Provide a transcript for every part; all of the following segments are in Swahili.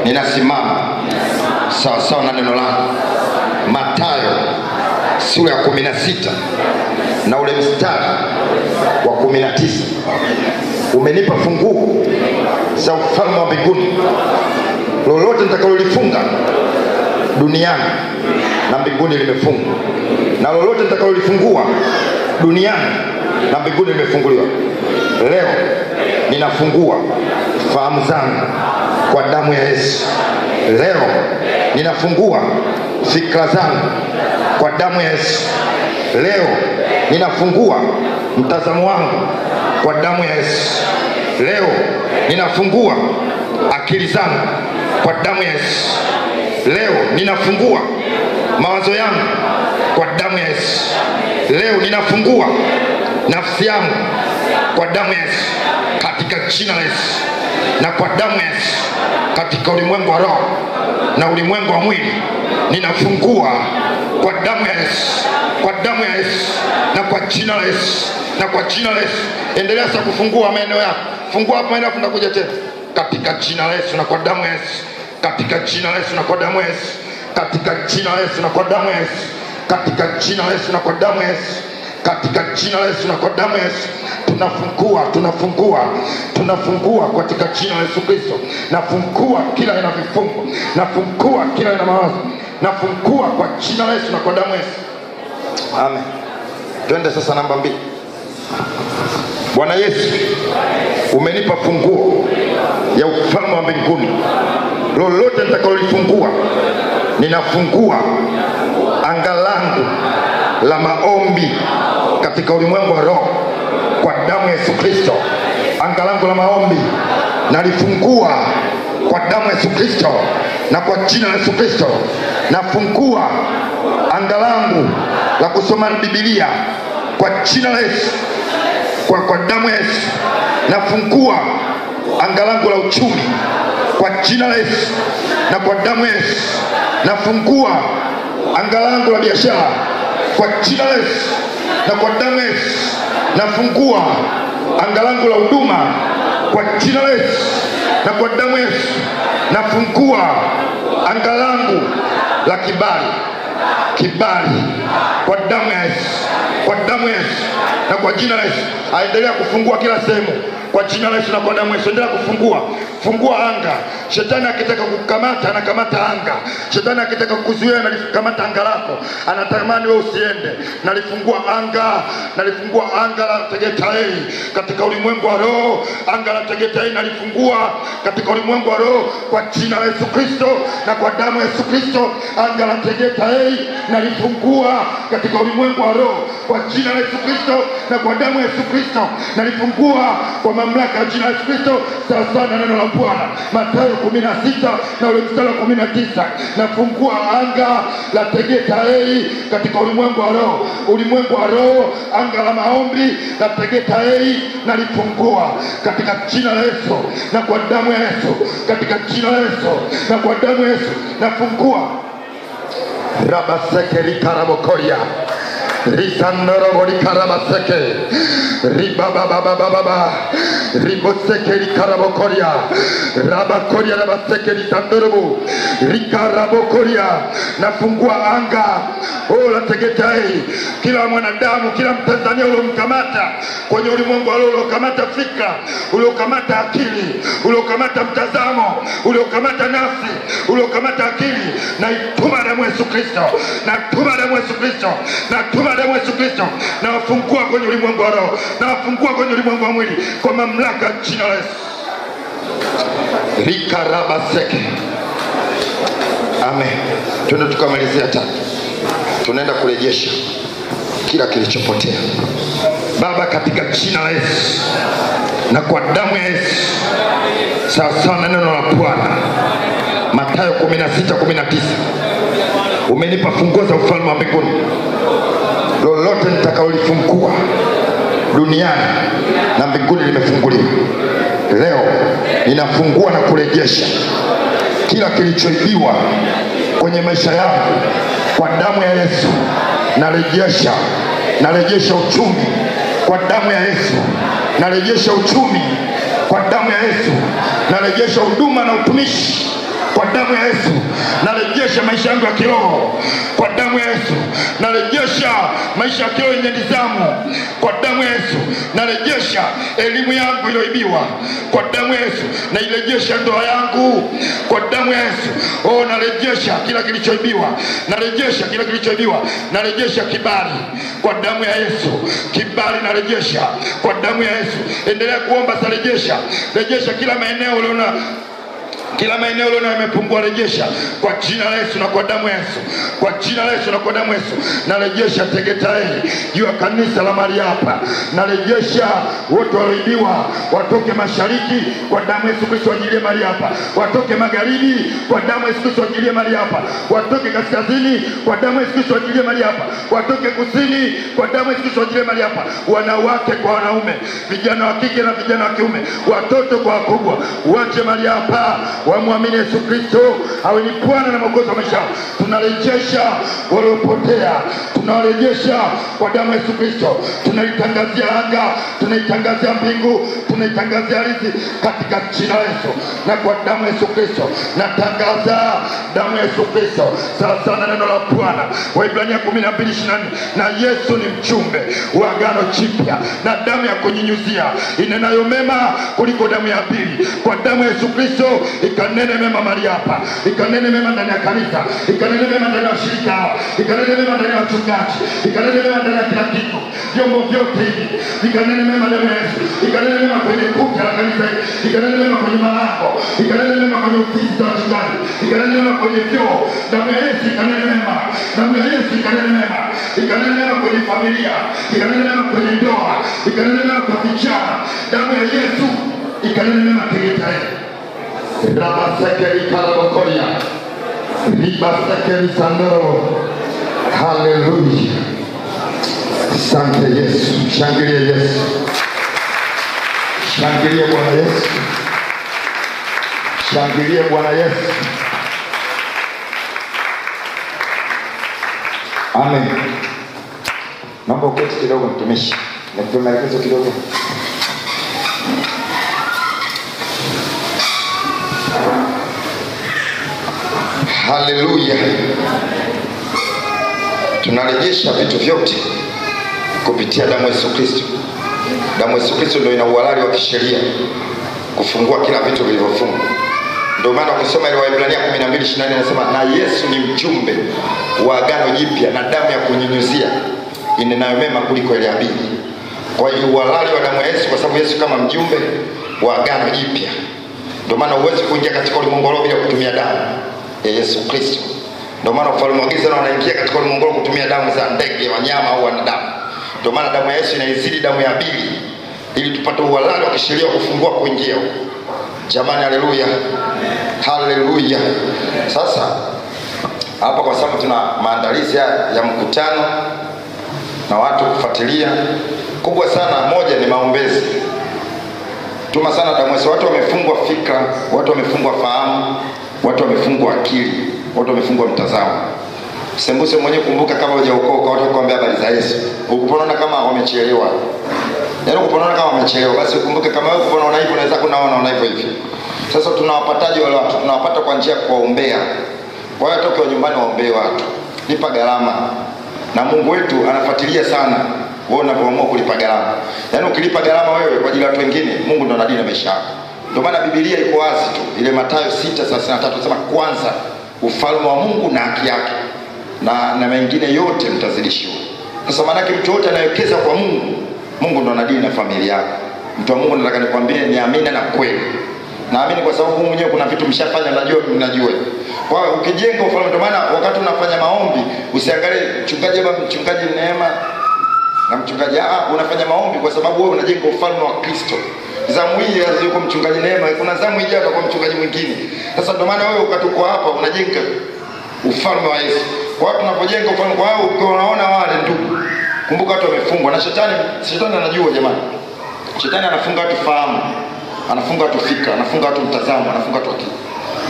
ninasimama sawa sawa na neno lako. Mathayo sura ya 16 na ule mstari wa 19. Umenipa funguo za ufalme wa mbinguni. Lolote nitakalolifunga duniani na mbinguni limefungwa, na lolote nitakalolifungua duniani na mbinguni limefunguliwa. Leo ninafungua fahamu zangu kwa damu ya Yesu. Leo ninafungua fikra zangu kwa damu ya Yesu. Leo ninafungua mtazamo wangu kwa damu ya Yesu. Leo ninafungua akili zangu kwa damu ya Yesu. Leo ninafungua mawazo yangu kwa damu ya Yesu. Leo ninafungua nafsi yangu kwa damu ya Yesu, katika jina la Yesu. Na kwa damu ya Yesu, katika ulimwengu wa roho na ulimwengu wa mwili, ninafungua kwa damu ya Yesu, kwa damu ya Yesu, na kwa jina la Yesu, na kwa jina la Yesu. Endelea sasa kufungua maeneo yako. Fungua hapo maeneo, tunakuja tena. Katika jina la Yesu na kwa damu ya Yesu, katika jina la Yesu na kwa damu ya Yesu, katika jina la Yesu na kwa damu ya Yesu, katika jina la Yesu na kwa damu ya Yesu, katika jina la Yesu na kwa damu ya Yesu. Tunafungua katika jina la Yesu Kristo. Nafungua kila aina vifungo, nafungua kila aina mawazo, nafungua kwa jina la Yesu na kwa damu ya Yesu. Amen. Twende sasa namba 2. Bwana Yesu, umenipa funguo ya ufalme wa mbinguni. Lolote nitakalolifungua, ninafungua anga langu la maombi katika ulimwengu wa roho kwa damu ya Yesu Kristo. Anga langu la maombi nalifungua kwa damu ya Yesu Kristo, na kwa jina la Yesu Kristo. Nafungua anga langu la kusoma Biblia kwa jina la Yesu, kwa damu ya Yesu. Nafungua anga langu la uchumi kwa jina la Yesu, na kwa damu ya Yesu. Nafungua anga langu la biashara kwa jina la Yesu, na kwa damu ya Yesu. Nafungua anga langu la huduma kwa jina la Yesu, na kwa damu ya Yesu. Nafungua anga langu la kibali kwa damu ya Yesu, kwa damu ya Yesu, na kwa jina la Yesu. Aendelea kufungua kila sehemu kwa jina la Yesu na kwa damu ya Yesu. Endelea kufungua. Fungua anga. Shetani akitaka kukamata, anakamata anga. Shetani akitaka kukuzuia, anakamata anga lako. Anatamani wewe usiende. Nalifungua anga la Tegeta katika ulimwengu wa roho. Anga la Tegeta nalifungua katika ulimwengu wa roho kwa jina la Yesu Kristo na kwa damu ya Yesu Kristo. Anga la Tegeta nalifungua katika ulimwengu wa roho kwa jina la Yesu Kristo na kwa damu ya Yesu Kristo. Nalifungua kwa mamlaka ya jina la Yesu Kristo, sawa sawa na neno la Bwana. Mathayo 16 na ule mstari wa 19. Nafungua anga la Tegeta katika ulimwengu wa roho. Ulimwengu wa roho, anga la maombi la Tegeta nalifungua katika jina la Yesu na kwa damu ya Yesu, katika jina la Yesu na kwa damu ya Yesu. Nafungua Rabaseke Karabokoria Risandorobori Karabaseke Ribabababababa Riboseke Karabokoria Rabakoria Rabaseke Risandorobo Rikarabokoria. Nafungua anga la Tegeta kila mwanadamu, kila Mtanzania uliomkamata kwenye ulimwengu uliokamata fikra, uliokamata akili, uliokamata mtazamo, uliokamata nafsi, uliokamata akili, na ituma damu ya Yesu Kristo, na tuma damu ya Yesu Kristo, na tuma damu ya Yesu Kristo. Na wafungua kwenye ulimwengu wa roho, na wafungua kwenye ulimwengu wa mwili kwa mamlaka ya jina la Yesu. Rikarabaseke. Amen. Tuende tukamalizia tatu. Tunaenda kurejesha kila kilichopotea. Baba, katika jina la Yesu na kwa damu ya Yesu, sawa sawa na neno la Bwana Mathayo 16:19, umenipa funguo za ufalme wa mbinguni. Lolote nitakaolifungua duniani na mbinguni limefunguliwa. Leo ninafungua na kurejesha kila kilichoibiwa kwenye maisha yangu kwa damu ya Yesu. Narejesha uchumi kwa damu ya Yesu. Narejesha uchumi kwa damu ya Yesu. Narejesha huduma na utumishi Kwa damu ya Yesu narejesha maisha yangu ya kiroho. Kwa damu ya Yesu narejesha maisha ya kiroho yenye nidhamu. Kwa damu ya Yesu narejesha elimu yangu iliyoibiwa. Kwa damu ya Yesu nairejesha ndoa yangu. Kwa damu ya Yesu narejesha kila kilichoibiwa. Narejesha kila kilichoibiwa. Narejesha kibali. Kwa damu ya Yesu kibali narejesha. Kwa damu ya Yesu endelea kuomba, rejesha. Rejesha kila maeneo uliona, kila maeneo leo yamepungua, rejesha kwa jina la Yesu na kwa damu ya Yesu. Kwa jina la Yesu na kwa damu ya Yesu narejesha Tegetaeli juu ya kanisa la mahali hapa. Narejesha wote walioibiwa watoke mashariki kwa damu ya Yesu Kristo, wajilie mahali hapa. Watoke magharibi kwa damu ya Yesu Kristo, wajilie mahali hapa. Watoke kaskazini kwa damu ya Yesu Kristo, wajilie mahali hapa. Watoke kusini kwa damu ya Yesu Kristo, wajilie mahali hapa. Wanawake kwa wanaume, vijana wa kike na vijana wa kiume, watoto kwa wakubwa, waje mahali hapa, wamwamini Yesu Kristo awe ni Bwana na Mwokozi wa maisha. Tunarejesha waliopotea, tunawarejesha kwa damu ya Yesu Kristo. Tunaitangazia anga, tunaitangazia mbingu, tunaitangazia ardhi katika jina la Yesu na kwa damu ya Yesu Kristo. Natangaza damu ya Yesu Kristo sawa sawa na neno la Bwana Waebrania 12:24, na Yesu ni mchumbe wa agano jipya na damu ya kunyinyuzia inenayo mema kuliko damu ya pili. Kwa damu ya Yesu Kristo ikanene mema mahali hapa, ikanene mema ndani ya kanisa, ikanene mema ndani ya shirika, ikanene mema ndani ya wachungaji, ikanene mema ndani ya kila kitu, vyombo vyote hivi, ikanene mema ndani ya Yesu, ikanene mema kwenye kuta la kanisa, ikanene mema kwenye malango, ikanene mema kwenye ofisi za wachungaji, ikanene mema kwenye vyoo. Damu ya Yesu ikanene mema, damu ya Yesu ikanene mema, ikanene mema kwenye familia, ikanene mema kwenye ndoa, ikanene mema kwa vijana. Damu ya Yesu ikanene mema Tegetaeli. Rabasekeri karabokoria, ribasekeri sandoro. Haleluya. Asante Yesu. Shangilia Yesu. Shangilia Bwana Yesu. Shangilia Bwana Yesu. Amen. Naomba uketi kidogo mtumishi. Nikupe maelekezo kidogo. Haleluya. Tunarejesha vitu vyote kupitia damu ya Yesu Kristo. Damu ya Yesu Kristo ndio ina uhalali wa kisheria kufungua kila vitu vilivyofungwa. Ndio maana ukisoma ile Waebrania 12:24 inasema na Yesu ni mjumbe wa agano jipya na damu ya kunyinyuzia inenayo mema kuliko ile ya pili. Kwa hiyo uhalali wa damu ya Yesu, kwa sababu Yesu kama mjumbe wa agano jipya. Ndio maana huwezi kuingia katika ulimwengu bila kutumia damu ya Yesu Kristo. Ndio maana ufalme wa giza wanaingia katika ulimwengu kutumia damu za ndege, wanyama au wanadamu. Ndio maana damu ya Yesu inaizidi damu ya Abili ili tupate uhalali wa kisheria kufungua kuingia huko. Jamani, haleluya. Haleluya. Sasa hapa kwa sababu tuna maandalizi ya mkutano na watu kufuatilia kubwa sana, moja ni maombezi. Tuma sana damu ya Yesu. Watu wamefungwa fikra, watu wamefungwa fahamu, watu wamefungwa akili, watu wamefungwa mtazamo. Sembuse mwenyewe, kumbuka kama hujaokoka watu wakwambia habari za Yesu. Ukipona kama wamechelewa. Yaani ukipona kama wamechelewa, basi ukumbuke kama wewe ukipona hivyo unaweza kunaona hivyo hivyo. Sasa tunawapataje wale watu? Tunawapata kwa njia ya kuombea. Kwa hiyo toka nyumbani waombee watu. Lipa gharama. Na Mungu wetu anafuatilia sana wewe unapoamua kulipa gharama. Yaani ukilipa gharama wewe kwa ajili ya watu wengine, Mungu ndo anadili na maisha yako. Ndio maana Biblia iko wazi tu. Ile Mathayo 6:33 inasema kwanza ufalme wa Mungu na haki yake, na mengine yote mtazidishiwa. Sasa maana yake mtu yote anayewekeza kwa Mungu, Mungu ndo anadili na familia yako. Mtu wa Mungu, nataka nikwambie ni amina na kweli. Naamini kwa sababu Mungu mwenyewe kuna vitu mshafanya, mnajua. Kwa hiyo ukijenga ufalme, ndio maana wakati unafanya maombi usiangalie mchungaji Neema na mchungaji unafanya maombi kwa sababu wewe unajenga ufalme wa Kristo. Zamu hii yuko mchungaji Neema, kuna zamu ijayo kwa mchungaji mwingine. Sasa ndio maana wewe wakati uko hapa unajenga ufalme wa Yesu. Kwa hiyo tunapojenga ufalme, kwa hiyo unaona wale ndugu, kumbuka watu wamefungwa na shetani anajua jamani. Shetani anafunga watu fahamu, anafunga watu fikra, anafunga watu mtazamo, anafunga watu akili.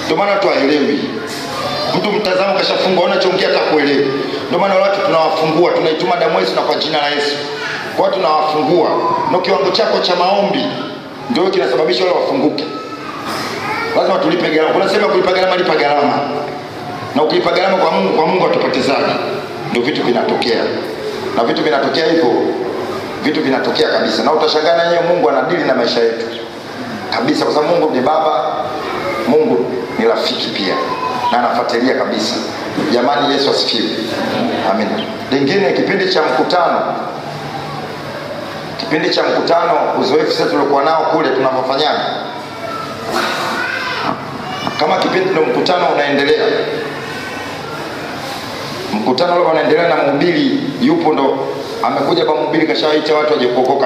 Ndio maana watu haelewi. Mtu mtazamo kashafunga, unachoongea hata kuelewa. Ndio maana watu tunawafungua, tunaituma damu ya Yesu na kwa jina la Yesu. Kwa hiyo tunawafungua. Na kiwango chako cha maombi ndio kinasababisha wale wafunguke. Lazima lazima tulipe gharama. Kuna sema kulipa gharama, lipa gharama. Na ukilipa gharama kwa Mungu atupotezaje. Ndio vitu vinatokea. Na vitu vinatokea hivyo. Vitu vinatokea kabisa. Na utashangaa na yeye Mungu anadili na maisha yetu. Kabisa, kwa sababu Mungu ni baba, Mungu ni rafiki pia. Na anafuatilia kabisa. Jamani, Yesu asifiwe. Amen. Lingine, kipindi cha mkutano. Kipindi cha mkutano, uzoefu sasa tulikuwa nao kule tunapofanyana. Kama kipindi ndio mkutano unaendelea. Mkutano ule unaendelea na mhubiri yupo, ndo amekuja kwa mhubiri kashawaita watu waje kuokoka.